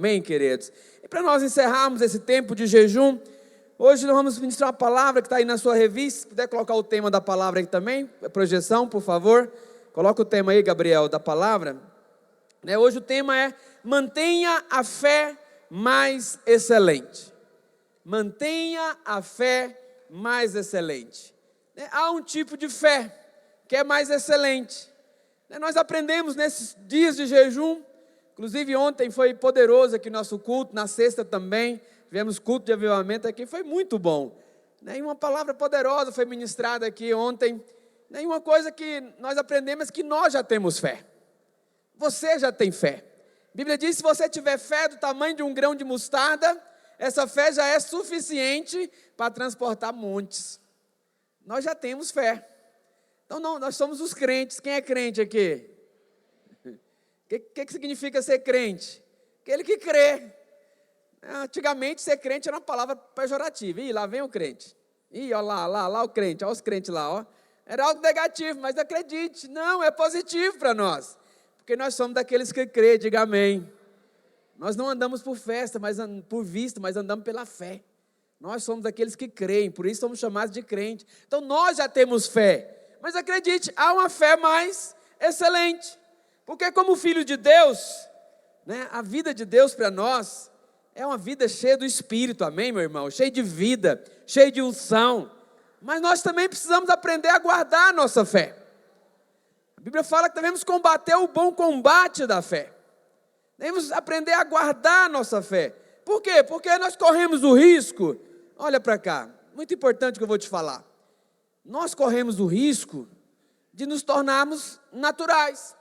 Amém, queridos? E para nós encerrarmos esse tempo de jejum, hoje nós vamos ministrar uma palavra que está aí na sua revista. Se puder colocar o tema da palavra aí também, a projeção, por favor. Coloca o tema aí, Gabriel, da palavra. Hoje o tema é: mantenha a fé mais excelente. Mantenha a fé mais excelente. Há um tipo de fé que é mais excelente. Nós aprendemos nesses dias de jejum. Inclusive ontem foi poderoso aqui nosso culto, na sexta também, tivemos culto de avivamento aqui, foi muito bom. E uma palavra poderosa foi ministrada aqui ontem. E uma coisa que nós aprendemos é que nós já temos fé. Você já tem fé. A Bíblia diz que se você tiver fé do tamanho de um grão de mostarda, essa fé já é suficiente para transportar montes. Nós já temos fé. Então nós somos os crentes. Quem é crente aqui? O que significa ser crente? Aquele que crê. Antigamente ser crente era uma palavra pejorativa. Ih, lá vem o crente. Ih, olha lá o crente, olha os crentes lá. Ó. Era algo negativo, mas acredite, não, é positivo para nós. Porque nós somos daqueles que crê, diga amém. Nós não andamos por festa, por vista, mas andamos pela fé. Nós somos daqueles que creem, por isso somos chamados de crente. Então nós já temos fé. Mas acredite, há uma fé mais excelente. Porque como filho de Deus, a vida de Deus para nós é uma vida cheia do Espírito, amém, meu irmão? Cheia de vida, cheia de unção. Mas nós também precisamos aprender a guardar a nossa fé. A Bíblia fala que devemos combater o bom combate da fé. Devemos aprender a guardar a nossa fé. Por quê? Porque nós corremos o risco, olha para cá, muito importante que eu vou te falar. Nós corremos o risco de nos tornarmos naturais.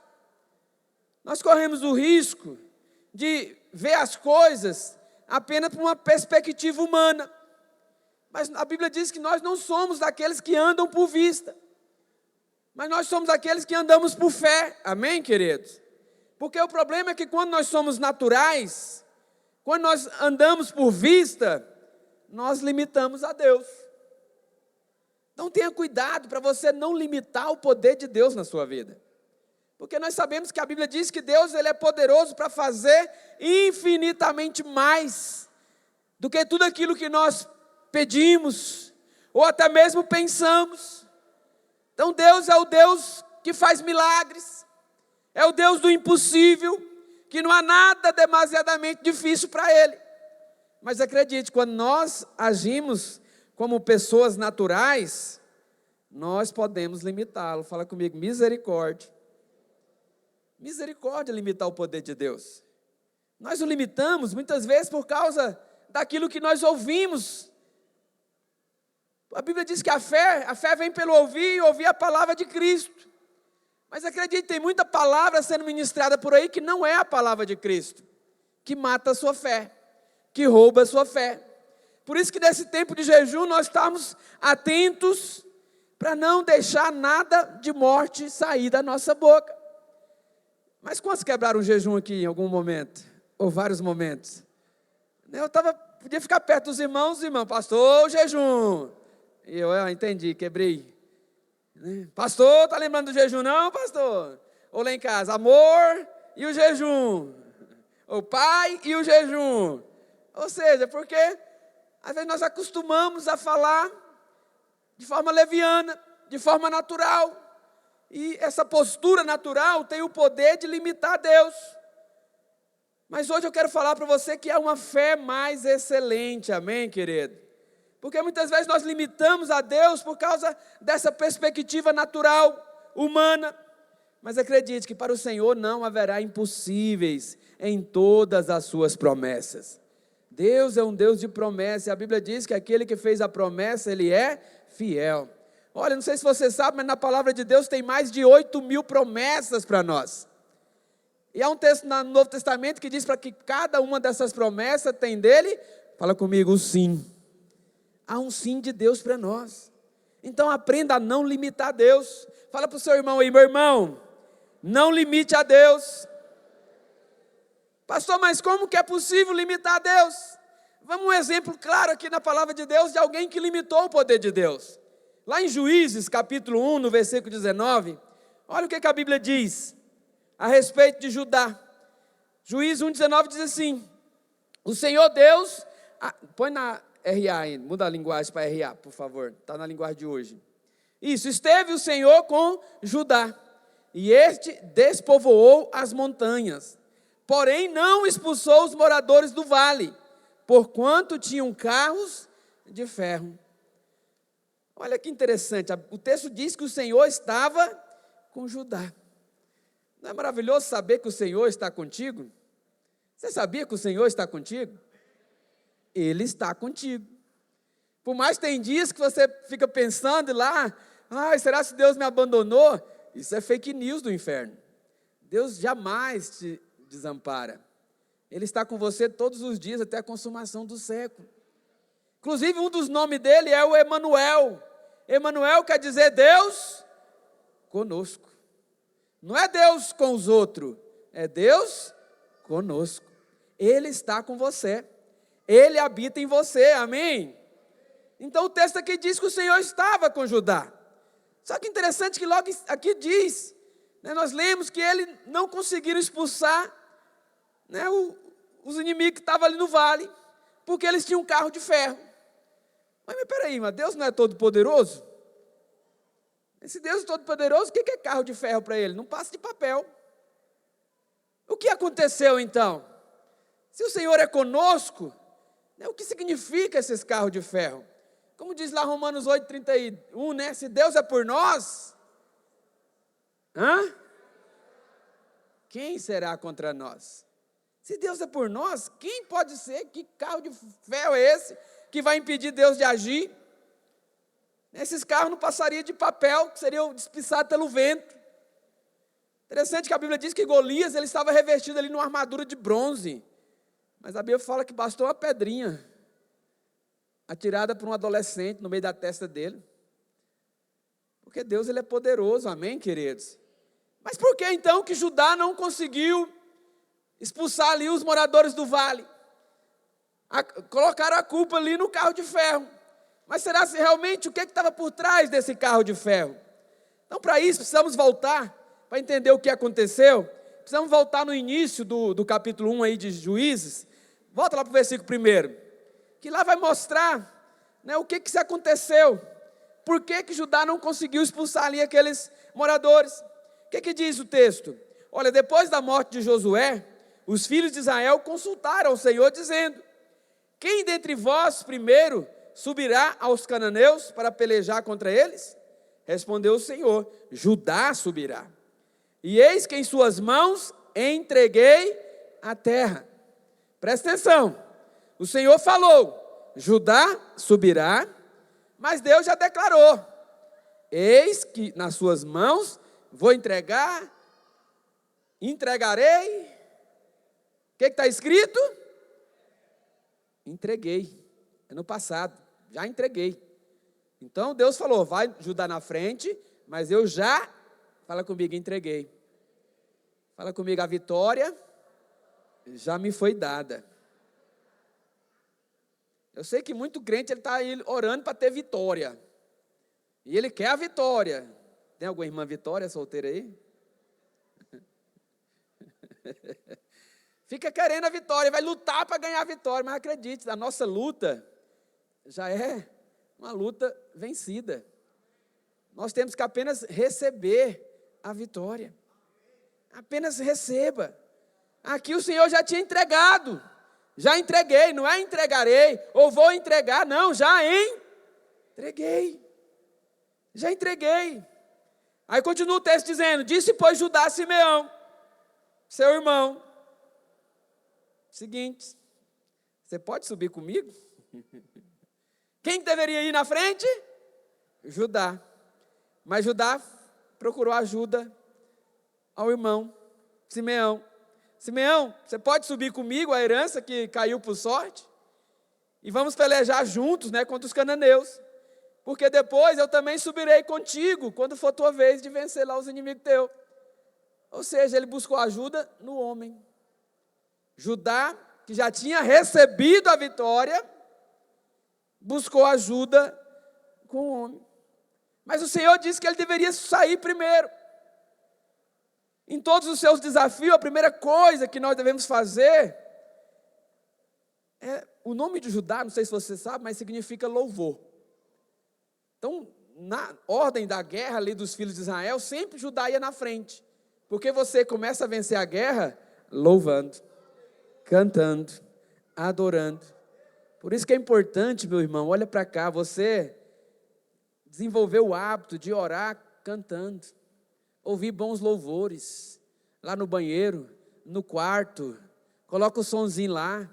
Nós corremos o risco de ver as coisas apenas por uma perspectiva humana. Mas a Bíblia diz que nós não somos daqueles que andam por vista. Mas nós somos aqueles que andamos por fé. Amém, queridos? Porque o problema é que quando nós somos naturais, quando nós andamos por vista, nós limitamos a Deus. Então tenha cuidado para você não limitar o poder de Deus na sua vida. Porque nós sabemos que a Bíblia diz que Deus ele é poderoso para fazer infinitamente mais do que tudo aquilo que nós pedimos, ou até mesmo pensamos. Então Deus é o Deus que faz milagres, é o Deus do impossível, que não há nada demasiadamente difícil para Ele. Mas acredite, quando nós agimos como pessoas naturais, nós podemos limitá-lo. Fala comigo, misericórdia. Misericórdia limitar o poder de Deus. Nós o limitamos muitas vezes por causa daquilo que nós ouvimos. A Bíblia diz que a fé vem pelo ouvir e ouvir a palavra de Cristo. Mas acredite, tem muita palavra sendo ministrada por aí que não é a palavra de Cristo, que mata a sua fé, que rouba a sua fé. Por isso que nesse tempo de jejum nós estamos atentos para não deixar nada de morte sair da nossa boca. Mas quantos quebraram o jejum aqui em algum momento? Ou vários momentos? Podia ficar perto dos irmãos, pastor, o jejum. E eu entendi, quebrei. Pastor, está lembrando do jejum não, pastor? Ou lá em casa, amor e o jejum. O pai e o jejum. Ou seja, porque às vezes nós acostumamos a falar de forma leviana, de forma natural. E essa postura natural tem o poder de limitar Deus. Mas hoje eu quero falar para você que há uma fé mais excelente, amém, querido? Porque muitas vezes nós limitamos a Deus por causa dessa perspectiva natural, humana. Mas acredite que para o Senhor não haverá impossíveis em todas as suas promessas. Deus é um Deus de promessa, e a Bíblia diz que aquele que fez a promessa, Ele é fiel. Olha, não sei se você sabe, mas na palavra de Deus tem mais de 8.000 promessas para nós. E há um texto no Novo Testamento que diz para que cada uma dessas promessas tem dele, fala comigo, o sim. Há um sim de Deus para nós. Então aprenda a não limitar Deus. Fala para o seu irmão aí, meu irmão, não limite a Deus. Pastor, mas como que é possível limitar Deus? Vamos um exemplo claro aqui na palavra de Deus de alguém que limitou o poder de Deus. Lá em Juízes, capítulo 1, no versículo 19, olha o que a Bíblia diz a respeito de Judá. Juízes 1,19 diz assim: O Senhor Deus, põe na RA aí, muda a linguagem para RA, por favor, está na linguagem de hoje. Isso, esteve o Senhor com Judá, e este despovoou as montanhas, porém não expulsou os moradores do vale, porquanto tinham carros de ferro. Olha que interessante, o texto diz que o Senhor estava com Judá. Não é maravilhoso saber que o Senhor está contigo? Você sabia que o Senhor está contigo? Ele está contigo. Por mais que tem dias que você fica pensando lá, será que Deus me abandonou? Isso é fake news do inferno. Deus jamais te desampara. Ele está com você todos os dias até a consumação do século. Inclusive, um dos nomes dele é o Emanuel. Emanuel quer dizer Deus conosco. Não é Deus com os outros, é Deus conosco. Ele está com você. Ele habita em você, amém? Então o texto aqui diz que o Senhor estava com Judá. Só que interessante que logo aqui diz, nós lemos que ele não conseguiram expulsar os inimigos que estavam ali no vale, porque eles tinham um carro de ferro. Mas peraí, Deus não é todo poderoso? Esse Deus todo poderoso, o que é carro de ferro para ele? Não passa de papel. O que aconteceu então? Se o Senhor é conosco, o que significa esses carros de ferro? Como diz lá Romanos 8,31, se Deus é por nós, quem será contra nós? Se Deus é por nós, quem pode ser? Que carro de ferro é esse que vai impedir Deus de agir? Esses carros não passariam de papel, que seriam despiçados pelo vento. Interessante que a Bíblia diz que Golias ele estava revestido ali numa armadura de bronze. Mas a Bíblia fala que bastou uma pedrinha atirada por um adolescente no meio da testa dele. Porque Deus ele é poderoso, amém, queridos? Mas por que então que Judá não conseguiu expulsar ali os moradores do vale? Colocaram a culpa ali no carro de ferro. Mas será se realmente o que estava por trás desse carro de ferro? Então, para isso, precisamos voltar, para entender o que aconteceu. Precisamos voltar no início do capítulo 1 aí de Juízes. Volta lá para o versículo 1, que lá vai mostrar o que se aconteceu. Por que Judá não conseguiu expulsar ali aqueles moradores? O que diz o texto? Olha, depois da morte de Josué, os filhos de Israel consultaram ao Senhor, dizendo: quem dentre vós primeiro subirá aos cananeus para pelejar contra eles? Respondeu o Senhor: Judá subirá. E eis que em suas mãos entreguei a terra. Presta atenção. O Senhor falou: Judá subirá, mas Deus já declarou: eis que nas suas mãos vou entregarei. O que está escrito? Entreguei. É no passado, já entreguei. Então Deus falou: vai Judá na frente, mas eu já, fala comigo, entreguei. Fala comigo, a vitória já me foi dada. Eu sei que muito crente ele está aí orando para ter vitória. E ele quer a vitória. Tem alguma irmã Vitória solteira aí? Fica querendo a vitória, vai lutar para ganhar a vitória. Mas acredite, a nossa luta já é uma luta vencida. Nós temos que apenas receber a vitória. Apenas receba. Aqui o Senhor já tinha entregado. Já entreguei, não é entregarei, ou vou entregar, não, já entreguei. Já entreguei. Aí continua o texto dizendo: disse, pois, Judá a Simeão, seu irmão: seguinte, você pode subir comigo? Quem deveria ir na frente? Judá. Mas Judá procurou ajuda ao irmão Simeão. Simeão, você pode subir comigo a herança que caiu por sorte? E vamos pelejar juntos, contra os cananeus. Porque depois eu também subirei contigo, quando for tua vez de vencer lá os inimigos teus. Ou seja, ele buscou ajuda no homem. Judá, que já tinha recebido a vitória, buscou ajuda com o homem. Mas o Senhor disse que ele deveria sair primeiro. Em todos os seus desafios, a primeira coisa que nós devemos fazer o nome de Judá, não sei se você sabe, mas significa louvor. Então, na ordem da guerra ali dos filhos de Israel, sempre Judá ia na frente. Porque você começa a vencer a guerra louvando, cantando, adorando. Por isso que é importante, meu irmão, olha para cá, você desenvolver o hábito de orar cantando, ouvir bons louvores, lá no banheiro, no quarto, coloca o sonzinho lá.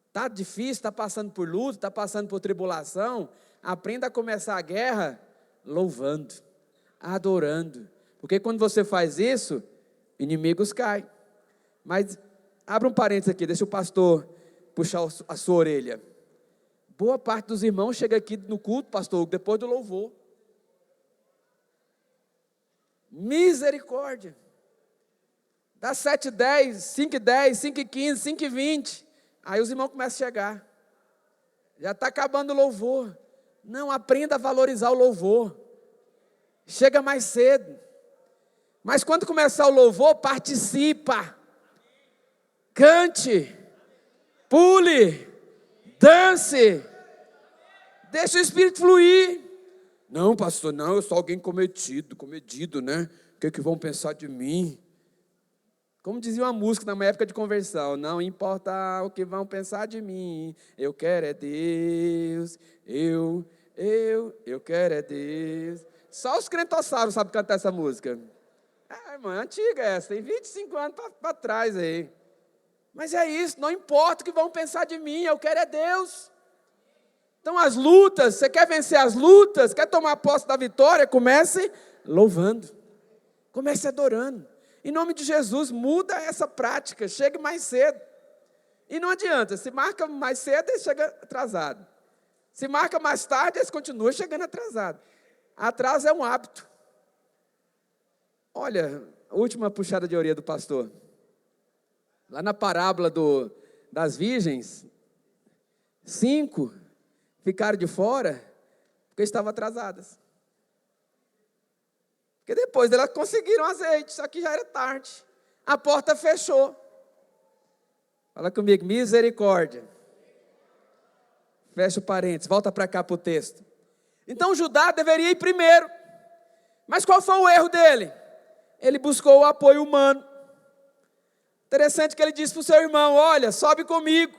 Está difícil, está passando por luta, está passando por tribulação, aprenda a começar a guerra louvando, adorando, porque quando você faz isso, inimigos caem. Mas, abra um parênteses aqui, deixa o pastor puxar a sua orelha. Boa parte dos irmãos chega aqui no culto, pastor, depois do louvor. Misericórdia. Dá 7h10, 5h10, 5h15, 5h20. Aí os irmãos começam a chegar. Já está acabando o louvor. Não, aprenda a valorizar o louvor. Chega mais cedo. Mas quando começar o louvor, participa. Cante. Pule. Dance. Deixa o Espírito fluir. Não, pastor, não, eu sou alguém comedido, né? O que vão pensar de mim? Como dizia uma música na minha época de conversão, não importa o que vão pensar de mim, eu quero é Deus, eu quero é Deus. Só os crentossauros sabem cantar essa música. Irmão, é antiga essa, tem 25 anos para trás aí. Mas é isso, não importa o que vão pensar de mim, eu quero é Deus. Então as lutas, você quer vencer as lutas, quer tomar posse da vitória, comece louvando, comece adorando. Em nome de Jesus, muda essa prática, chegue mais cedo. E não adianta, se marca mais cedo, ele chega atrasado. Se marca mais tarde, ele continua chegando atrasado. Atraso é um hábito. Olha, a última puxada de orelha do pastor. Lá na parábola das virgens, 5 ficaram de fora porque estavam atrasadas. Porque depois elas conseguiram azeite, só que já era tarde. A porta fechou. Fala comigo, misericórdia. Fecha o parênteses, volta para cá para o texto. Então Judá deveria ir primeiro. Mas qual foi o erro dele? Ele buscou o apoio humano. Interessante que ele disse para o seu irmão, olha, sobe comigo,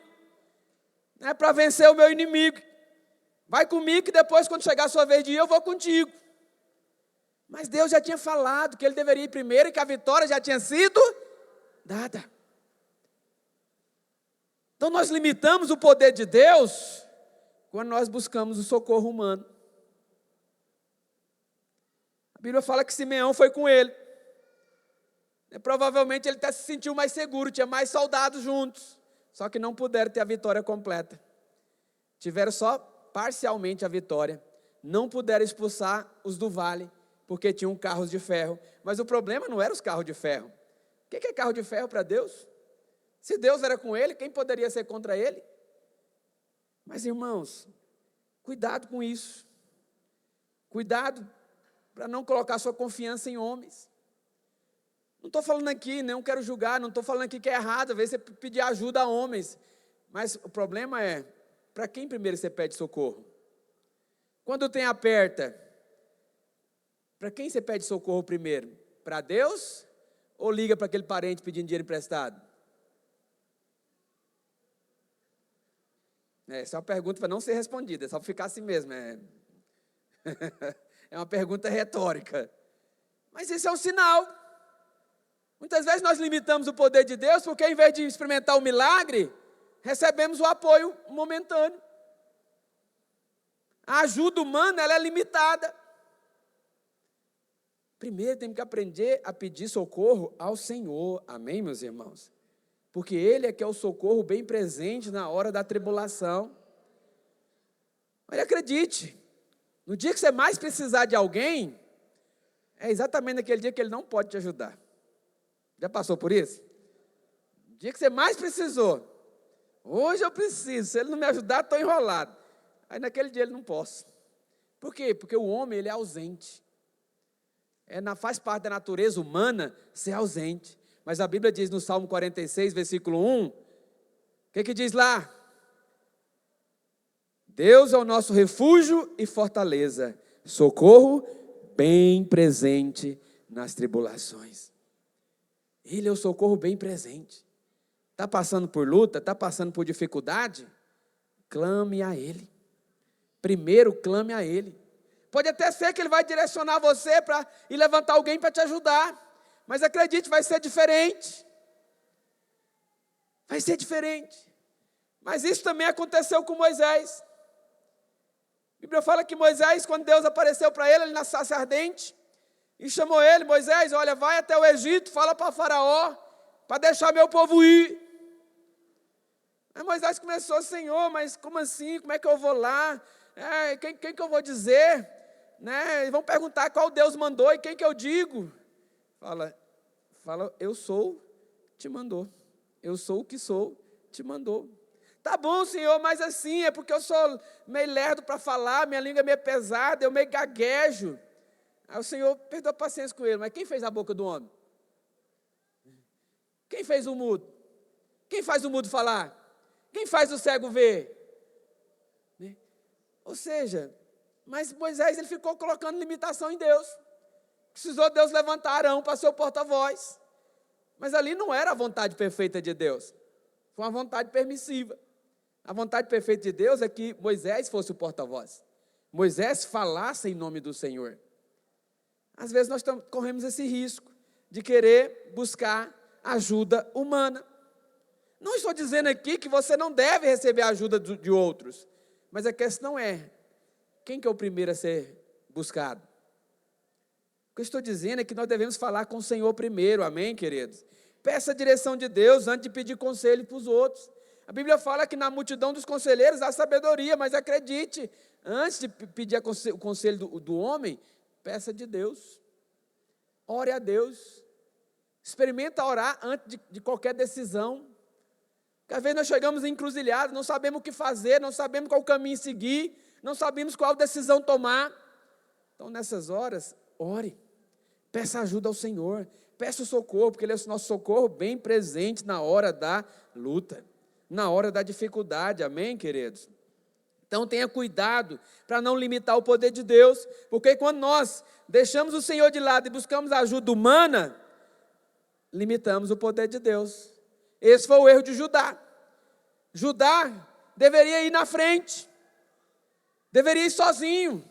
né, para vencer o meu inimigo. Vai comigo que depois, quando chegar a sua vez de ir, eu vou contigo. Mas Deus já tinha falado que ele deveria ir primeiro e que a vitória já tinha sido dada. Então nós limitamos o poder de Deus quando nós buscamos o socorro humano. A Bíblia fala que Simeão foi com ele. Provavelmente ele até se sentiu mais seguro, tinha mais soldados juntos. Só que não puderam ter a vitória completa. Tiveram só parcialmente a vitória. Não puderam expulsar os do vale, porque tinham carros de ferro. Mas o problema não era os carros de ferro. O que é carro de ferro para Deus? Se Deus era com ele, quem poderia ser contra ele? Mas, irmãos, cuidado com isso. Cuidado para não colocar sua confiança em homens. Não estou falando aqui, não quero julgar, não estou falando aqui que é errado, às vezes você pedir ajuda a homens. Mas o problema é, para quem primeiro você pede socorro? Quando tem aperta, para quem você pede socorro primeiro? Para Deus? Ou liga para aquele parente pedindo dinheiro emprestado? Essa é uma pergunta para não ser respondida, é só para ficar assim mesmo. É uma pergunta retórica. Mas isso é um sinal. Muitas vezes nós limitamos o poder de Deus porque, em vez de experimentar o milagre, recebemos o apoio momentâneo. A ajuda humana, ela é limitada. Primeiro temos que aprender a pedir socorro ao Senhor. Amém, meus irmãos? Porque Ele é que é o socorro bem presente na hora da tribulação. Mas acredite, no dia que você mais precisar de alguém, é exatamente naquele dia que Ele não pode te ajudar. Já passou por isso? No dia que você mais precisou. Hoje eu preciso, se Ele não me ajudar, estou enrolado. Aí naquele dia Ele não posso. Por quê? Porque o homem, ele é ausente. Faz parte da natureza humana ser ausente. Mas a Bíblia diz no Salmo 46, versículo 1, o que diz lá? Deus é o nosso refúgio e fortaleza, socorro bem presente nas tribulações. Ele é o socorro bem presente. Está passando por luta, está passando por dificuldade? Clame a Ele. Primeiro, clame a Ele. Pode até ser que Ele vai direcionar você e levantar alguém para te ajudar. Mas acredite, vai ser diferente. Vai ser diferente. Mas isso também aconteceu com Moisés. A Bíblia fala que Moisés, quando Deus apareceu para ele na sarça ardente, e chamou ele: Moisés, olha, vai até o Egito, fala para Faraó, para deixar meu povo ir. Aí Moisés começou: Senhor, mas como assim? Como é que eu vou lá? Quem que eu vou dizer? Vão perguntar qual Deus mandou e quem que eu digo? Fala, eu sou, te mandou. Eu sou o que sou, te mandou. Tá bom, Senhor, mas assim, é porque eu sou meio lerdo para falar, minha língua é meio pesada, eu meio gaguejo. Aí o Senhor perdeu a paciência com ele. Mas quem fez a boca do homem? Quem fez o mudo? Quem faz o mudo falar? Quem faz o cego ver? Ou seja, mas Moisés ele ficou colocando limitação em Deus. Precisou Deus levantar Arão para ser o porta-voz. Mas ali não era a vontade perfeita de Deus. Foi uma vontade permissiva. A vontade perfeita de Deus é que Moisés fosse o porta-voz. Moisés falasse em nome do Senhor. Às vezes nós corremos esse risco de querer buscar ajuda humana. Não estou dizendo aqui que você não deve receber a ajuda de outros. Mas a questão é, quem que é o primeiro a ser buscado? O que eu estou dizendo é que nós devemos falar com o Senhor primeiro, amém, queridos? Peça a direção de Deus antes de pedir conselho para os outros. A Bíblia fala que na multidão dos conselheiros há sabedoria, mas acredite, antes de pedir o conselho do homem, peça de Deus. Ore a Deus. Experimenta orar antes de qualquer decisão. Porque às vezes nós chegamos em encruzilhadas, não sabemos o que fazer, não sabemos qual caminho seguir, não sabemos qual decisão tomar. Então nessas horas, ore. Peça ajuda ao Senhor. Peça o socorro, porque Ele é o nosso socorro bem presente na hora da luta, na hora da dificuldade, amém, queridos? Então tenha cuidado para não limitar o poder de Deus, porque quando nós deixamos o Senhor de lado e buscamos ajuda humana, limitamos o poder de Deus. Esse foi o erro de Judá. Judá deveria ir na frente, deveria ir sozinho,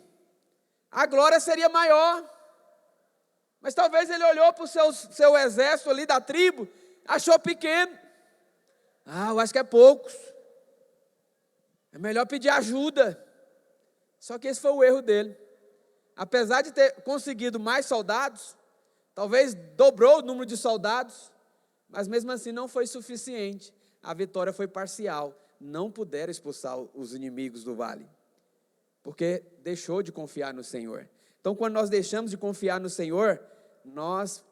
a glória seria maior. Mas talvez ele olhou para o seu exército ali da tribo, achou pequeno. Eu acho que é poucos. É melhor pedir ajuda. Só que esse foi o erro dele. Apesar de ter conseguido mais soldados, talvez dobrou o número de soldados, mas mesmo assim não foi suficiente. A vitória foi parcial. Não puderam expulsar os inimigos do vale, porque deixou de confiar no Senhor. Então, quando nós deixamos de confiar no Senhor, nós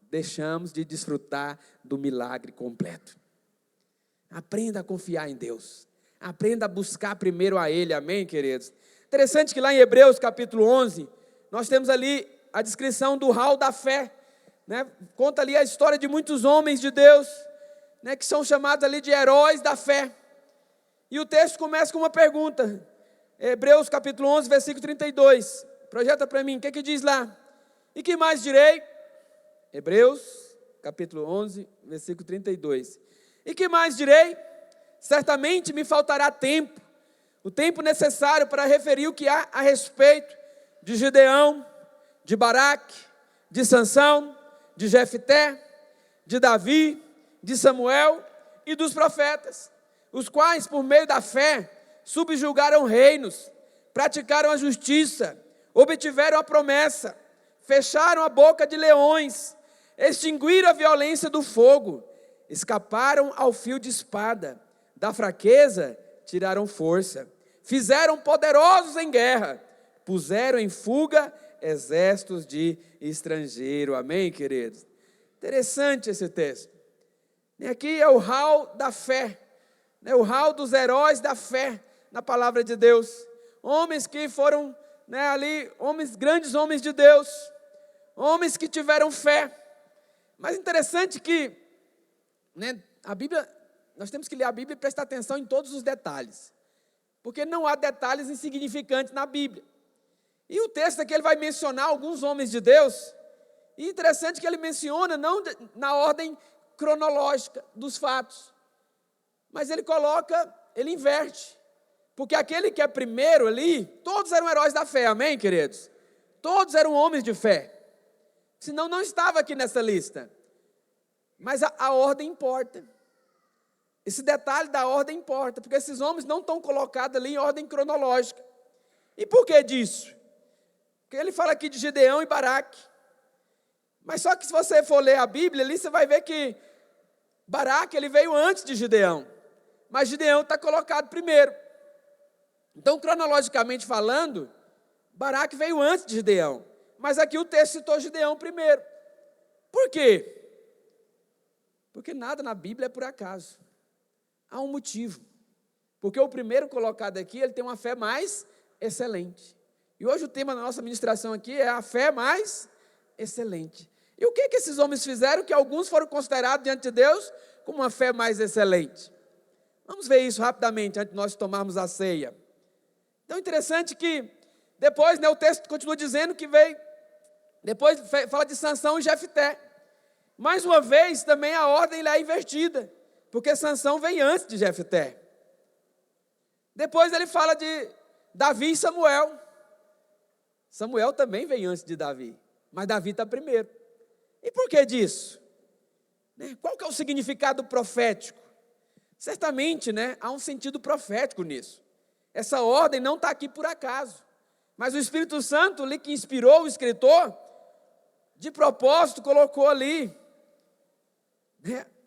deixamos de desfrutar do milagre completo. Aprenda a confiar em Deus. Aprenda a buscar primeiro a Ele, amém, queridos? Interessante que lá em Hebreus capítulo 11, nós temos ali a descrição do hall da fé, Conta ali a história de muitos homens de Deus, que são chamados ali de heróis da fé. E o texto começa com uma pergunta, Hebreus capítulo 11, versículo 32, projeta para mim, o que diz lá? E que mais direi? Hebreus capítulo 11, versículo 32. E que mais direi? Certamente me faltará tempo, o tempo necessário para referir o que há a respeito de Gideão, de Baraque, de Sansão, de Jefté, de Davi, de Samuel e dos profetas, os quais por meio da fé subjugaram reinos, praticaram a justiça, obtiveram a promessa, fecharam a boca de leões, extinguiram a violência do fogo, escaparam ao fio de espada, da fraqueza tiraram força, fizeram poderosos em guerra, puseram em fuga exércitos de estrangeiro, amém, queridos? Interessante esse texto. E aqui é o hall da fé, o hall dos heróis da fé, na palavra de Deus, homens que foram ali, grandes homens de Deus, homens que tiveram fé. Mas interessante que a Bíblia, nós temos que ler a Bíblia e prestar atenção em todos os detalhes. porque não há detalhes insignificantes na Bíblia. E o texto aqui ele vai mencionar alguns homens de Deus, e interessante que ele menciona não na ordem cronológica dos fatos, mas ele inverte, porque aquele que é primeiro ali, todos eram heróis da fé, amém, queridos? Todos eram homens de fé, senão não estava aqui nessa lista, mas a ordem importa, esse detalhe da ordem importa, porque esses homens não estão colocados ali em ordem cronológica. E por que disso? Porque ele fala aqui de Gideão e Baraque, mas só que se você for ler a Bíblia ali, você vai ver que Baraque ele veio antes de Gideão, mas Gideão está colocado primeiro. Então, cronologicamente falando, Baraque veio antes de Gideão, mas aqui o texto citou Gideão primeiro. Por quê? Porque nada na Bíblia é por acaso. Há um motivo. Porque o primeiro colocado aqui, ele tem uma fé mais excelente. E hoje o tema da nossa ministração aqui é a fé mais excelente. E o que esses homens fizeram que alguns foram considerados diante de Deus como uma fé mais excelente? Vamos ver isso rapidamente antes de nós tomarmos a ceia. Então é interessante que depois, o texto continua dizendo que veio, depois fala de Sansão e Jefté. Mais uma vez também a ordem é invertida, porque Sansão vem antes de Jefté. Depois ele fala de Davi e Samuel. Samuel também vem antes de Davi, mas Davi está primeiro. E por que disso? Qual que é o significado profético? Certamente, há um sentido profético nisso. Essa ordem não está aqui por acaso, mas o Espírito Santo, ali que inspirou o escritor, de propósito colocou ali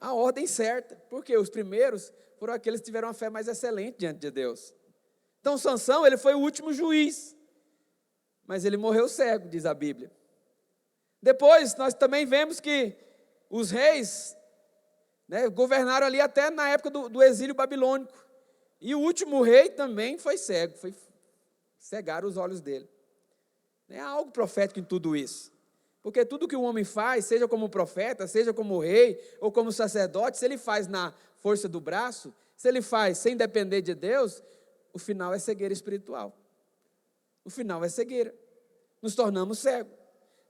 a ordem certa, porque os primeiros foram aqueles que tiveram uma fé mais excelente diante de Deus. Então Sansão, ele foi o último juiz, mas ele morreu cego, diz a Bíblia. Depois nós também vemos que os reis governaram ali até na época do exílio babilônico, e o último rei também foi cego, cegaram os olhos dele. Há algo profético em tudo isso. Porque tudo que o homem faz, seja como profeta, seja como rei, ou como sacerdote, se ele faz na força do braço, se ele faz sem depender de Deus, o final é cegueira espiritual. O final é cegueira. Nos tornamos cegos.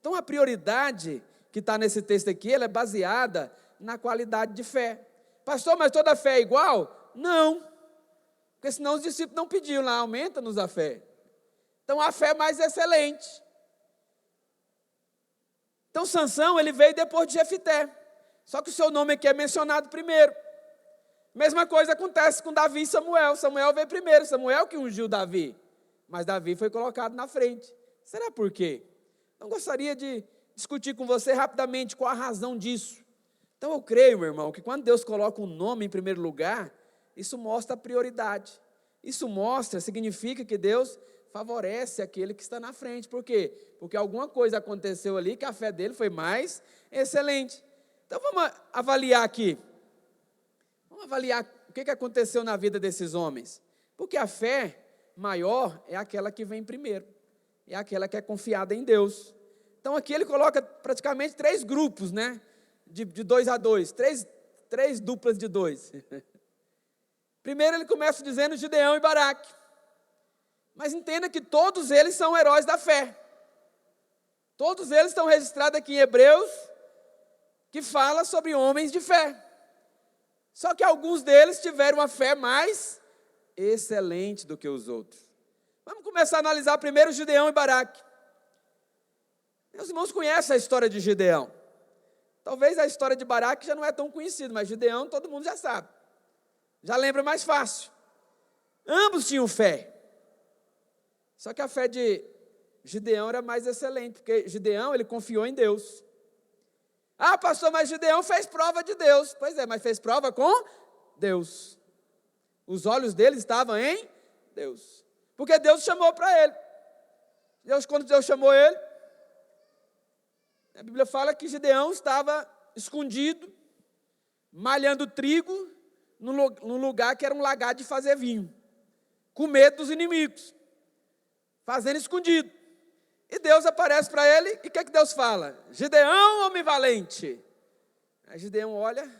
Então a prioridade que está nesse texto aqui, ela é baseada na qualidade de fé. Pastor, mas toda fé é igual? Não. Porque senão os discípulos não pediam lá, aumenta-nos a fé. Então a fé é mais excelente. Então Sansão, ele veio depois de Jefté, só que o seu nome aqui é mencionado primeiro. Mesma coisa acontece com Davi e Samuel. Samuel veio primeiro, Samuel que ungiu Davi, mas Davi foi colocado na frente. Será por quê? Eu gostaria de discutir com você rapidamente qual a razão disso. Então eu creio, meu irmão, que quando Deus coloca um nome em primeiro lugar, isso mostra a prioridade. Isso significa que Deus favorece aquele que está na frente. Por quê? Porque alguma coisa aconteceu ali que a fé dele foi mais excelente. Então vamos avaliar aqui. Vamos avaliar o que aconteceu na vida desses homens. Porque a fé maior é aquela que vem primeiro. É aquela que é confiada em Deus. Então aqui ele coloca praticamente 3 grupos, de 2 a 2. 3 duplas de 2. Primeiro ele começa dizendo Gideão e Baraque. Mas entenda que todos eles são heróis da fé. Todos eles estão registrados aqui em Hebreus, que fala sobre homens de fé. Só que alguns deles tiveram uma fé mais excelente do que os outros. Vamos começar a analisar primeiro Gideão e Baraque. Meus irmãos conhecem a história de Gideão. Talvez a história de Baraque já não é tão conhecida, mas Gideão todo mundo já sabe. Já lembra mais fácil. Ambos tinham fé. Só que a fé de Gideão era mais excelente, porque Gideão, ele confiou em Deus. Ah, pastor, mas Gideão fez prova de Deus. Pois é, mas fez prova com Deus. Os olhos dele estavam em Deus. Porque Deus chamou para ele. Quando Deus chamou ele, a Bíblia fala que Gideão estava escondido, malhando trigo, num lugar que era um lagar de fazer vinho, com medo dos inimigos, fazendo escondido. E Deus aparece para ele, e o que Deus fala? Gideão, homem valente. Aí Gideão olha,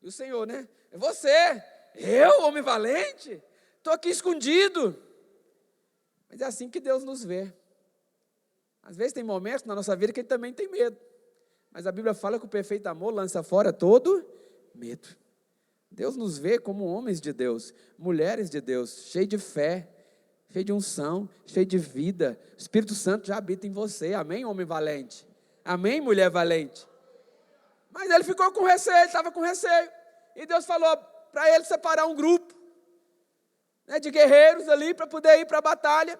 e o Senhor, é você, Eu, homem valente? Estou aqui escondido. Mas é assim que Deus nos vê. Às vezes tem momentos na nossa vida que Ele também tem medo. Mas a Bíblia fala que o perfeito amor lança fora todo medo. Deus nos vê como homens de Deus, mulheres de Deus, cheios de fé, cheio de unção, cheio de vida. O Espírito Santo já habita em você. Amém, homem valente? Amém, mulher valente? Mas ele ficou com receio, ele estava com receio. E Deus falou para ele separar um grupo, né, de guerreiros ali para poder ir para a batalha.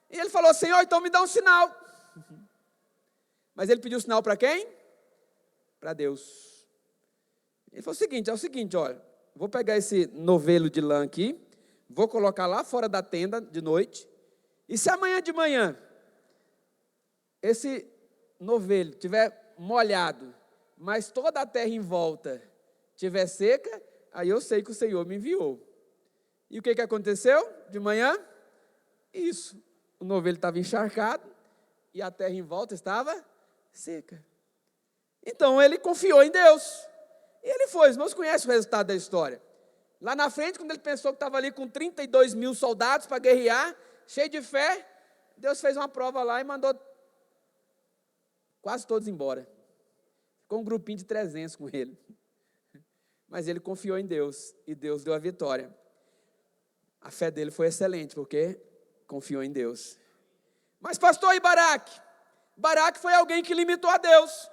E ele falou: Senhor, então me dá um sinal. Mas ele pediu sinal para quem? Para Deus. Ele falou é o seguinte, olha, vou pegar esse novelo de lã aqui, vou colocar lá fora da tenda de noite, e se amanhã de manhã esse novelo estiver molhado, mas toda a terra em volta estiver seca, aí eu sei que o Senhor me enviou. E o que aconteceu de manhã? Isso, o novelo estava encharcado e a terra em volta estava seca. Então ele confiou em Deus. E ele foi, os irmãos conhecem o resultado da história. Lá na frente, quando ele pensou que estava ali com 32 mil soldados para guerrear, cheio de fé, Deus fez uma prova lá e mandou quase todos embora. Ficou um grupinho de 300 com ele. Mas ele confiou em Deus e Deus deu a vitória. A fé dele foi excelente, porque confiou em Deus. Mas pastor, e Baraque? Baraque foi alguém que limitou a Deus.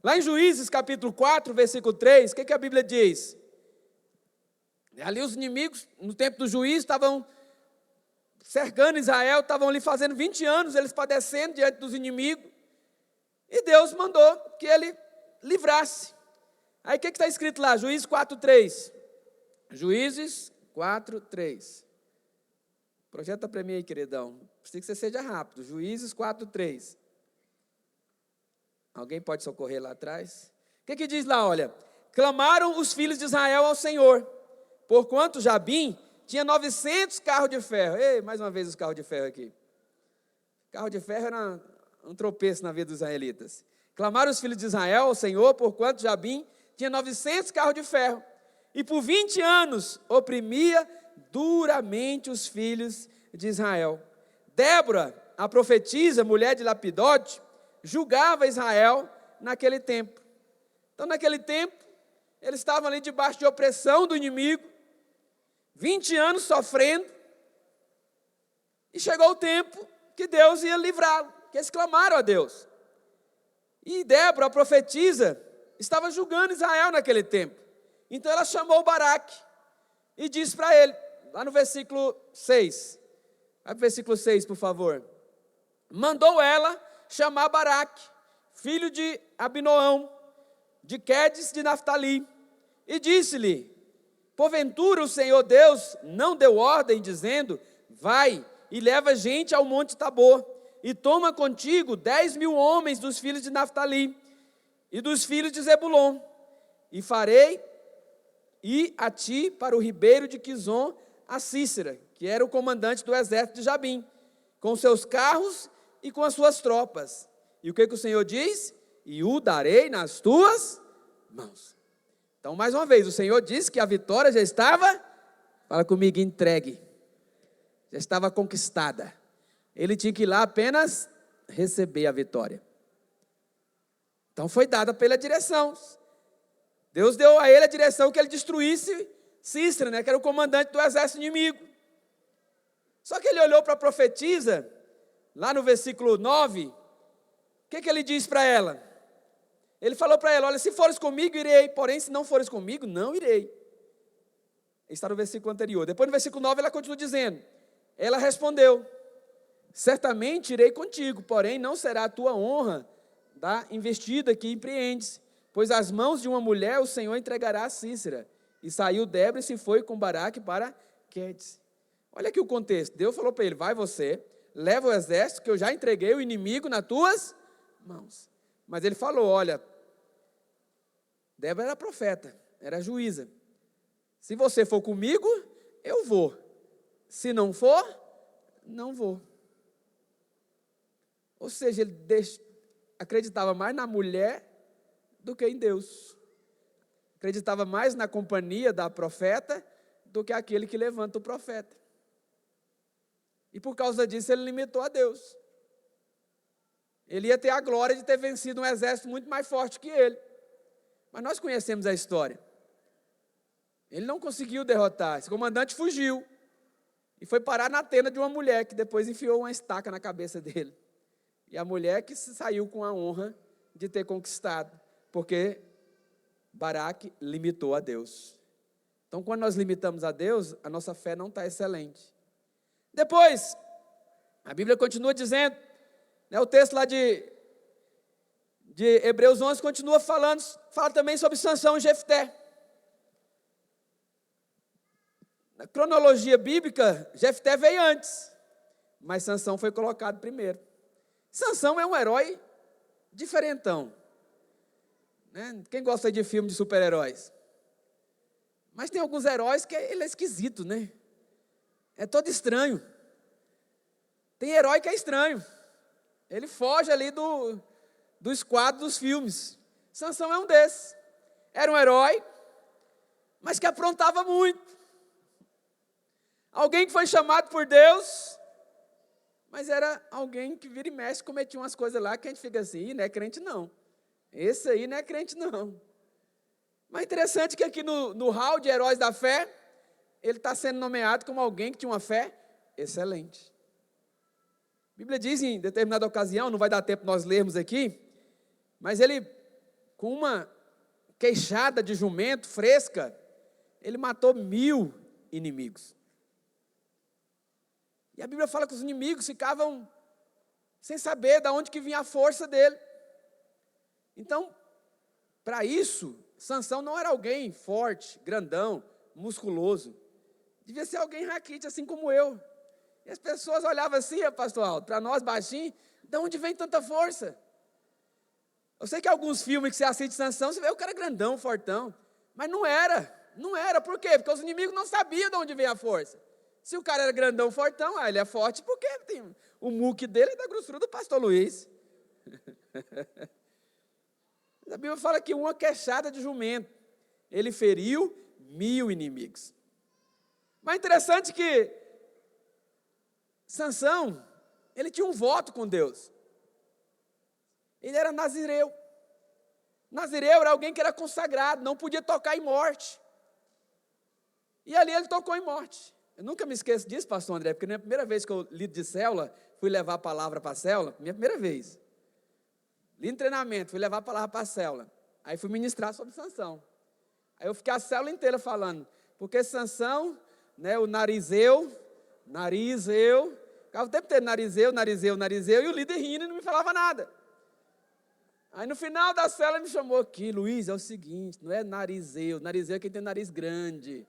Lá em Juízes capítulo 4, versículo 3, o que a Bíblia diz? Ali os inimigos, no tempo do juízo, estavam cercando Israel, estavam ali fazendo 20 anos, eles padecendo diante dos inimigos. E Deus mandou que ele livrasse. Aí o que está escrito lá? Juízes 4, 3. Juízes 4, 3. Projeta para mim aí, queridão. Precisa que você seja rápido. Juízes 4, 3. Alguém pode socorrer lá atrás? O que diz lá, olha? Clamaram os filhos de Israel ao Senhor, porquanto Jabim tinha 900 carros de ferro. Ei, mais uma vez os carros de ferro aqui. Carro de ferro era um tropeço na vida dos israelitas. Clamaram os filhos de Israel ao Senhor, porquanto Jabim tinha 900 carros de ferro. E por 20 anos oprimia duramente os filhos de Israel. Débora, a profetisa, mulher de Lapidote, julgava Israel naquele tempo. Então, naquele tempo, eles estavam ali debaixo de opressão do inimigo, 20 anos sofrendo, e chegou o tempo que Deus ia livrá-lo, que eles clamaram a Deus. E Débora, a profetisa, estava julgando Israel naquele tempo. Então ela chamou Baraque e disse para ele, lá no versículo 6, vai para o versículo 6, por favor. Mandou ela chamar Baraque, filho de Abinoão, de Quedes de Naftali, e disse-lhe: porventura o Senhor Deus não deu ordem, dizendo: vai e leva gente ao monte Tabor, e toma contigo 10.000 homens dos filhos de Naftali, e dos filhos de Zebulon, e farei ir a ti para o ribeiro de Quizon a Cícera, que era o comandante do exército de Jabim, com seus carros e com as suas tropas. E o que o Senhor diz? E o darei nas tuas mãos. Então, mais uma vez, o Senhor disse que a vitória já estava, fala comigo, entregue. Já estava conquistada. Ele tinha que ir lá apenas receber a vitória. Então, foi dada pela direção. Deus deu a ele a direção que ele destruísse Cícera, né, que era o comandante do exército inimigo. Só que ele olhou para a profetisa, lá no versículo 9, o que ele diz para ela? Ele falou para ela: olha, se fores comigo, irei, porém, se não fores comigo, não irei. Está no versículo anterior. Depois, no versículo 9, ela continua dizendo, ela respondeu: certamente irei contigo, porém, não será a tua honra da investida que empreendes, pois as mãos de uma mulher o Senhor entregará a Cícera. E saiu Débora e se foi com Baraque para Quedes. Olha aqui o contexto. Deus falou para ele: vai você, leva o exército, que eu já entreguei o inimigo nas tuas mãos. Mas ele falou: olha, Débora era profeta, era juíza. Se você for comigo, eu vou. Se não for, não vou. Ou seja, ele acreditava mais na mulher do que em Deus. acreditava mais na companhia da profeta do que aquele que levanta o profeta. E por causa disso ele limitou a Deus. Ele ia ter a glória de ter vencido um exército muito mais forte que ele. Mas nós conhecemos a história. Ele não conseguiu derrotar, esse comandante fugiu. E foi parar na tenda de uma mulher, que depois enfiou uma estaca na cabeça dele. E a mulher que saiu com a honra de ter conquistado, porque Baraque limitou a Deus. Então, quando nós limitamos a Deus, a nossa fé não está excelente. Depois, a Bíblia continua dizendo, o texto lá de Hebreus 11 continua falando, fala também sobre Sansão e Jefté. Na cronologia bíblica, Jefté veio antes, mas Sansão foi colocado primeiro. Sansão é um herói diferentão. Quem gosta de filme de super-heróis? Mas tem alguns heróis que ele é esquisito, né? É todo estranho. Tem herói que é estranho. Ele foge ali do esquadro dos filmes. Sansão é um desses. Era um herói, mas que aprontava muito. Alguém que foi chamado por Deus, mas era alguém que vira e mexe, cometia umas coisas lá que a gente fica assim, não é crente não. Esse aí não é crente não. Mas interessante que aqui no hall de heróis da fé, ele está sendo nomeado como alguém que tinha uma fé excelente. A Bíblia diz em determinada ocasião, não vai dar tempo nós lermos aqui, mas ele, com uma queixada de jumento fresca, ele matou 1000 inimigos. E a Bíblia fala que os inimigos ficavam sem saber de onde que vinha a força dele. Então, para isso, Sansão não era alguém forte, grandão, musculoso. Devia ser alguém raquítico, assim como eu. E as pessoas olhavam assim, pastor Aldo, para nós baixinhos, de onde vem tanta força? Eu sei que alguns filmes que você assiste Sansão, você vê o cara grandão, fortão. Mas não era. Por quê? Porque os inimigos não sabiam de onde vem a força. Se o cara era grandão, fortão, ele é forte porque tem o muque dele é da grossura do pastor Luiz. A Bíblia fala que uma queixada de jumento, ele feriu 1000 inimigos. Mas interessante que Sansão, ele tinha um voto com Deus. Ele era nazireu. Nazireu era alguém que era consagrado, não podia tocar em morte. E ali ele tocou em morte. Eu nunca me esqueço disso, pastor André, porque na primeira vez que eu li de célula, fui levar a palavra para a célula, minha primeira vez. Li em treinamento, fui levar a palavra para a célula. Aí fui ministrar sobre Sansão. Aí eu fiquei a célula inteira falando, porque Sansão, o narizeu, ficava o tempo inteiro narizeu, e o líder rindo e não me falava nada. Aí no final da célula me chamou aqui, Luiz, é o seguinte, não é narizeu é quem tem nariz grande.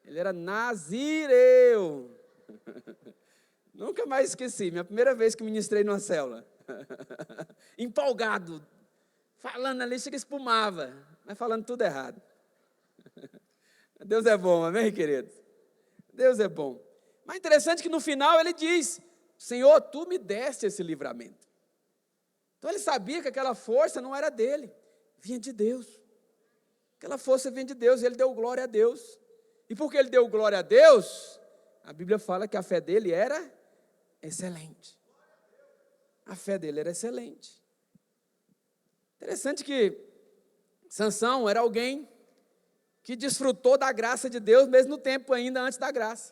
Ele era nazireu. Nunca mais esqueci, minha primeira vez que ministrei numa célula. Empolgado, falando ali, chega espumava, mas falando tudo errado. Deus é bom, amém, queridos? Deus é bom. Mas interessante que no final ele diz, Senhor, tu me deste esse livramento. Então ele sabia que aquela força não era dele, vinha de Deus. Aquela força vinha de Deus, e ele deu glória a Deus. E porque ele deu glória a Deus, a Bíblia fala que a fé dele era excelente. A fé dele era excelente. Interessante que Sansão era alguém que desfrutou da graça de Deus, mesmo no tempo ainda antes da graça.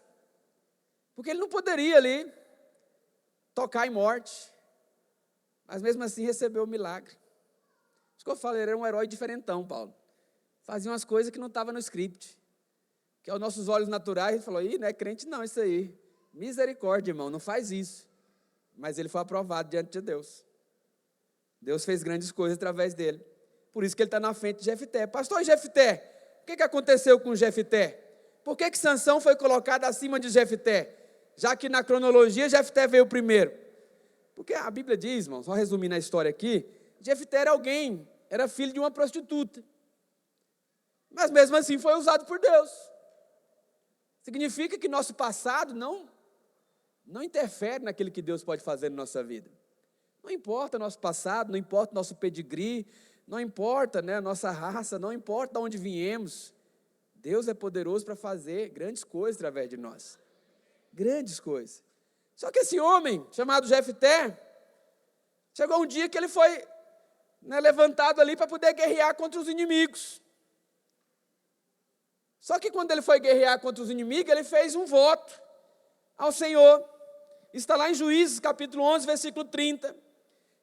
Porque ele não poderia ali tocar em morte, mas mesmo assim recebeu o milagre. Por isso que eu falo, ele era um herói diferentão, Paulo. Fazia umas coisas que não estavam no script. Que aos nossos olhos naturais, ele falou, não é crente não isso aí. Misericórdia, irmão, não faz isso. Mas ele foi aprovado diante de Deus. Deus fez grandes coisas através dele. Por isso que ele está na frente de Jefté. Pastor Jefté, o que aconteceu com Jefté? Por que Sansão foi colocado acima de Jefté? Já que na cronologia Jefté veio primeiro. Porque a Bíblia diz, irmão, só resumindo a história aqui, Jefté era alguém, era filho de uma prostituta. Mas mesmo assim foi usado por Deus. Significa que nosso passado não interfere naquilo que Deus pode fazer na nossa vida. Não importa nosso passado, não importa nosso pedigree, Não importa, né, a nossa raça, não importa de onde viemos, Deus é poderoso para fazer grandes coisas através de nós. Grandes coisas. Só que esse homem, chamado Jefté, chegou um dia que ele foi, né, levantado ali para poder guerrear contra os inimigos. Só que quando ele foi guerrear contra os inimigos, ele fez um voto ao Senhor. Está lá em Juízes, capítulo 11, versículo 30. O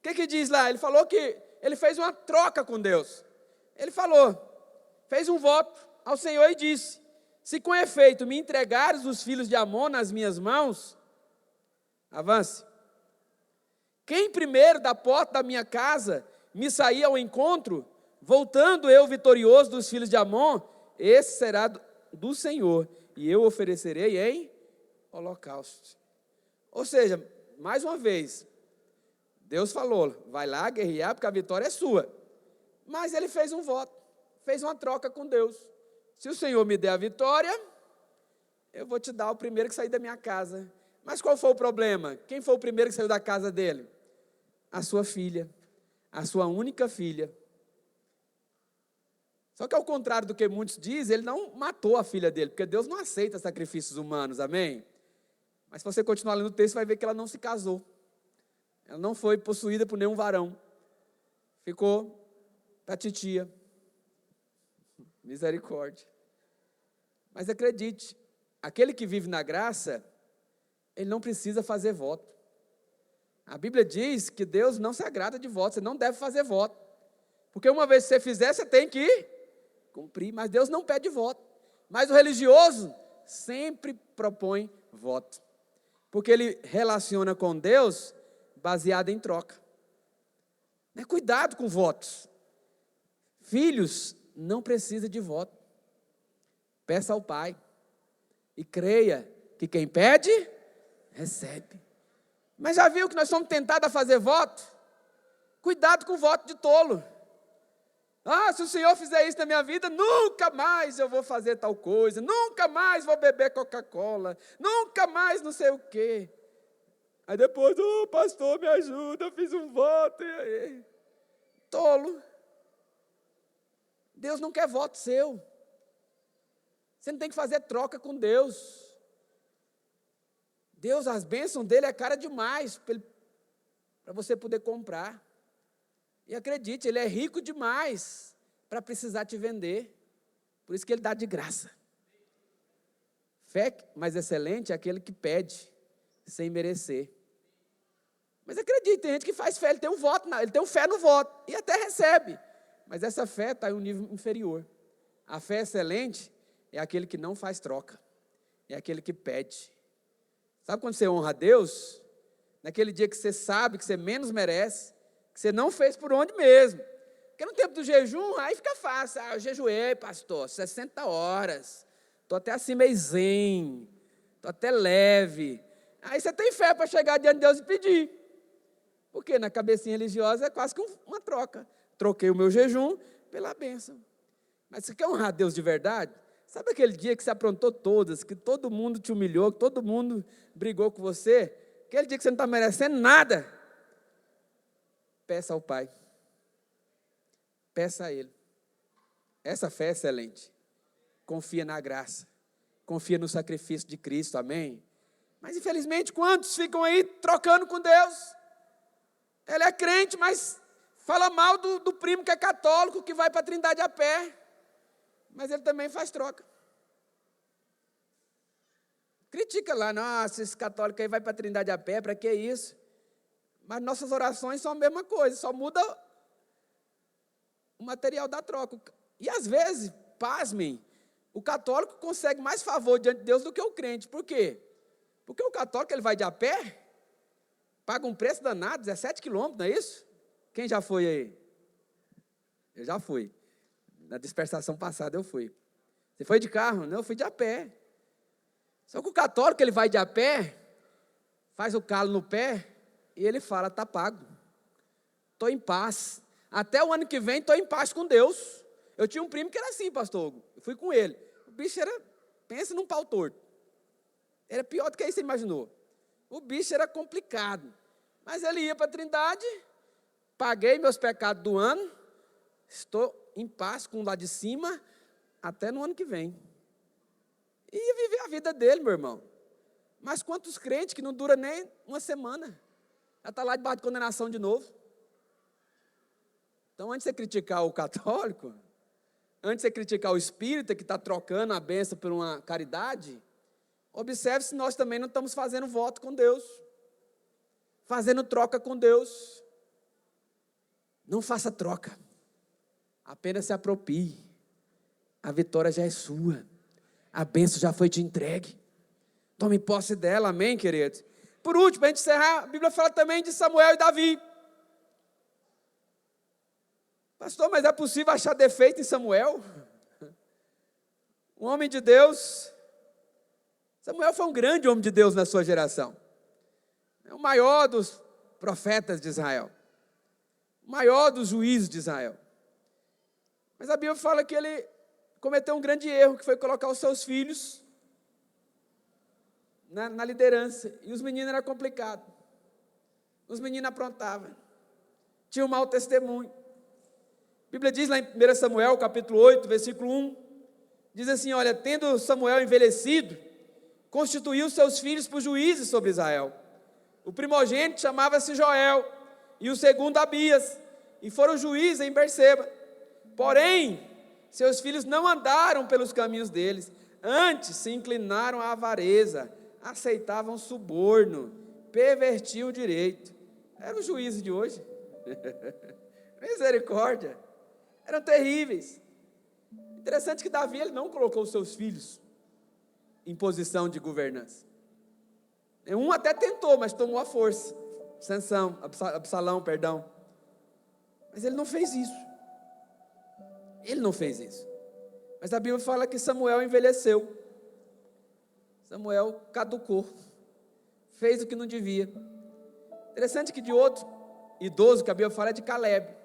que diz lá? Ele falou que ele fez uma troca com Deus. Ele falou, fez um voto ao Senhor e disse: se com efeito me entregares os filhos de Amon nas minhas mãos, avance. Quem primeiro da porta da minha casa me sair ao encontro, voltando eu vitorioso dos filhos de Amon, esse será do Senhor, e eu oferecerei em holocausto. Ou seja, mais uma vez, Deus falou, vai lá guerrear porque a vitória é sua. Mas ele fez um voto, fez uma troca com Deus. Se o Senhor me der a vitória, eu vou te dar o primeiro que sair da minha casa. Mas qual foi o problema? Quem foi o primeiro que saiu da casa dele? A sua filha, a sua única filha. Só que ao contrário do que muitos dizem, ele não matou a filha dele, porque Deus não aceita sacrifícios humanos, amém? Mas se você continuar lendo o texto, vai ver que ela não se casou. Ela não foi possuída por nenhum varão. Ficou para a titia. Misericórdia. Mas acredite, aquele que vive na graça, ele não precisa fazer voto. A Bíblia diz que Deus não se agrada de voto, você não deve fazer voto. Porque uma vez que você fizer, você tem que cumprir, mas Deus não pede voto. Mas o religioso sempre propõe voto. Porque ele relaciona com Deus baseado em troca. Cuidado com votos. Filhos não precisam de voto. Peça ao Pai. E creia que quem pede, recebe. Mas já viu que nós somos tentados a fazer voto? Cuidado com o voto de tolo. Se o Senhor fizer isso na minha vida, nunca mais eu vou fazer tal coisa, nunca mais vou beber Coca-Cola, nunca mais não sei o quê. Aí depois, pastor, me ajuda, eu fiz um voto. E aí? Tolo. Deus não quer voto seu. Você não tem que fazer troca com Deus. Deus, as bênçãos dele é cara demais para você poder comprar. E acredite, ele é rico demais para precisar te vender. Por isso que ele dá de graça. Fé mais excelente é aquele que pede sem merecer. Mas acredite, tem gente que faz fé, ele tem um voto, ele tem fé no voto e até recebe. Mas essa fé está em um nível inferior. A fé excelente é aquele que não faz troca. É aquele que pede. Sabe quando você honra a Deus? Naquele dia que você sabe que você menos merece, que você não fez por onde mesmo. Porque no tempo do jejum, aí fica fácil. Eu jejuei, pastor, 60 horas. Estou até assim meio zen. Estou até leve. Aí você tem fé para chegar diante de Deus e pedir. Porque na cabecinha religiosa é quase que uma troca. Troquei o meu jejum pela bênção. Mas você quer honrar a Deus de verdade? Sabe aquele dia que você aprontou todas, que todo mundo te humilhou, que todo mundo brigou com você? Aquele dia que você não está merecendo nada? Peça ao Pai. Peça a Ele. Essa fé é excelente. Confia na graça. Confia no sacrifício de Cristo, amém? Mas infelizmente, quantos ficam aí trocando com Deus? Ele é crente, mas fala mal do primo que é católico, que vai para a Trindade a pé. Mas ele também faz troca. Critica lá, nossa, esse católico aí vai para a Trindade a pé, para que isso? Mas nossas orações são a mesma coisa, só muda o material da troca. E às vezes, pasmem, o católico consegue mais favor diante de Deus do que o crente. Por quê? Porque o católico ele vai de a pé, paga um preço danado, 17 quilômetros, não é isso? Quem já foi aí? Eu já fui. Na dispersação passada eu fui. Você foi de carro? Não, eu fui de a pé. Só que o católico, ele vai de a pé, faz o calo no pé, e ele fala, está pago. Estou em paz. Até o ano que vem, estou em paz com Deus. Eu tinha um primo que era assim, pastor. Eu fui com ele. O bicho era, pensa num pau torto. Era pior do que você imaginou. O bicho era complicado. Mas ele ia para a Trindade, paguei meus pecados do ano, Estou em paz com o lá de cima até no ano que vem. E ia viver a vida dele, meu irmão. Mas quantos crentes que não dura nem uma semana, já está lá debaixo de condenação de novo. Então, antes de você criticar o católico, antes de você criticar o espírita que está trocando a bênção por uma caridade, observe se nós também não estamos fazendo voto com Deus, fazendo troca com Deus. Não faça troca, apenas se aproprie. A vitória já é sua, a bênção já foi te entregue. Tome posse dela, amém, queridos? Por último, para a gente encerrar, a Bíblia fala também de Samuel e Davi. Pastor, mas é possível achar defeito em Samuel? Um homem de Deus. Samuel foi um grande homem de Deus na sua geração. É o maior dos profetas de Israel. O maior dos juízes de Israel. Mas a Bíblia fala que ele cometeu um grande erro, que foi colocar os seus filhos na liderança. E os meninos eram complicados. Os meninos aprontavam. Tinham um mau testemunho. A Bíblia diz lá em 1 Samuel, capítulo 8, versículo 1, diz assim, olha, tendo Samuel envelhecido, constituiu seus filhos por juízes sobre Israel. O primogênito chamava-se Joel, e o segundo Abias, e foram juízes em Berseba. Porém, seus filhos não andaram pelos caminhos deles, antes se inclinaram à avareza, aceitavam suborno, pervertiam o direito. Eram os juízes de hoje. Misericórdia. Eram terríveis. Interessante que Davi ele não colocou os seus filhos em posição de governança. Um até tentou, mas tomou a força. Absalão, perdão. Mas ele não fez isso. Ele não fez isso. Mas a Bíblia fala que Samuel envelheceu. Samuel caducou. Fez o que não devia. Interessante que de outro idoso que a Bíblia fala é de Caleb.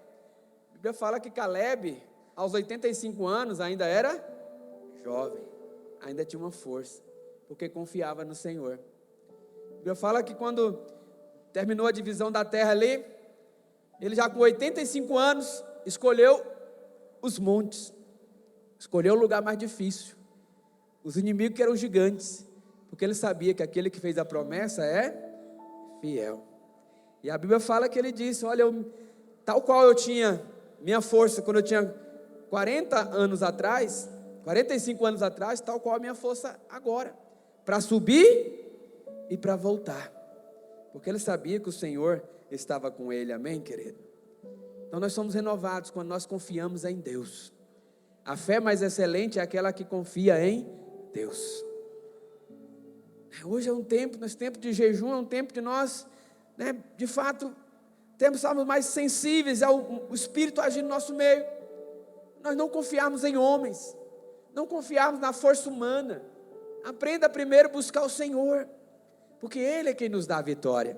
A Bíblia fala que Caleb, aos 85 anos, ainda era jovem. Ainda tinha uma força. Porque confiava no Senhor. A Bíblia fala que quando terminou a divisão da terra ali, ele já com 85 anos, escolheu os montes. Escolheu o lugar mais difícil. Os inimigos que eram gigantes. Porque ele sabia que aquele que fez a promessa é fiel. E a Bíblia fala que ele disse, olha, tal qual eu tinha minha força quando eu tinha 40 anos atrás, 45 anos atrás, tal qual a minha força agora. Para subir e para voltar. Porque ele sabia que o Senhor estava com ele, amém, querido? Então nós somos renovados quando nós confiamos em Deus. A fé mais excelente é aquela que confia em Deus. Hoje é um tempo, nesse tempo de jejum, é um tempo de nós, de fato, estarmos mais sensíveis ao Espírito agir no nosso meio. Nós não confiarmos em homens, não confiarmos na força humana. Aprenda primeiro a buscar o Senhor, porque Ele é quem nos dá a vitória.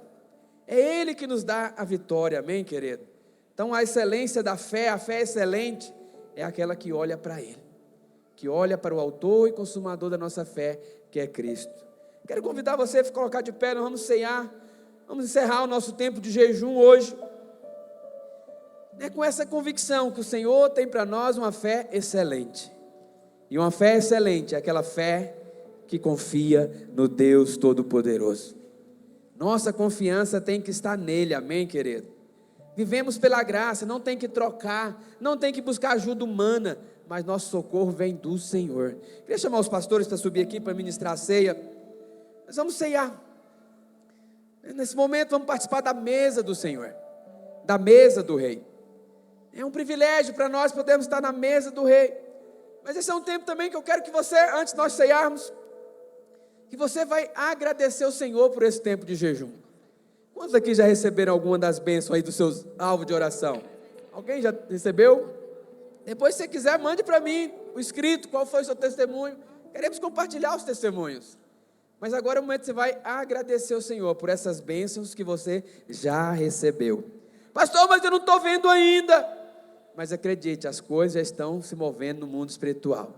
É Ele que nos dá a vitória, amém, querido? Então a excelência da fé, a fé excelente, é aquela que olha para Ele, que olha para o autor e consumador da nossa fé, que é Cristo. Quero convidar você a se colocar de pé, nós vamos ceiar, vamos encerrar o nosso tempo de jejum hoje, com essa convicção que o Senhor tem para nós uma fé excelente. E uma fé excelente é aquela fé que confia no Deus Todo-Poderoso. Nossa confiança tem que estar nele, amém, querido? Vivemos pela graça, não tem que trocar, não tem que buscar ajuda humana, mas nosso socorro vem do Senhor. Queria chamar os pastores para subir aqui para ministrar a ceia. Nós vamos ceiar. Nesse momento vamos participar da mesa do Senhor, da mesa do Rei. É um privilégio para nós podermos estar na mesa do Rei. Mas esse é um tempo também que eu quero que você, antes de nós ceiarmos, que você vai agradecer ao Senhor por esse tempo de jejum. Quantos aqui já receberam alguma das bênçãos aí dos seus alvos de oração? Alguém já recebeu? Depois, se você quiser, mande para mim o escrito, qual foi o seu testemunho. Queremos compartilhar os testemunhos. Mas agora é o momento que você vai agradecer ao Senhor por essas bênçãos que você já recebeu. Pastor, mas eu não estou vendo ainda. Mas acredite, as coisas já estão se movendo no mundo espiritual.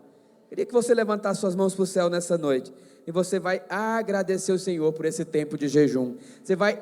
Queria que você levantasse suas mãos para o céu nessa noite. E você vai agradecer ao Senhor por esse tempo de jejum. Você vai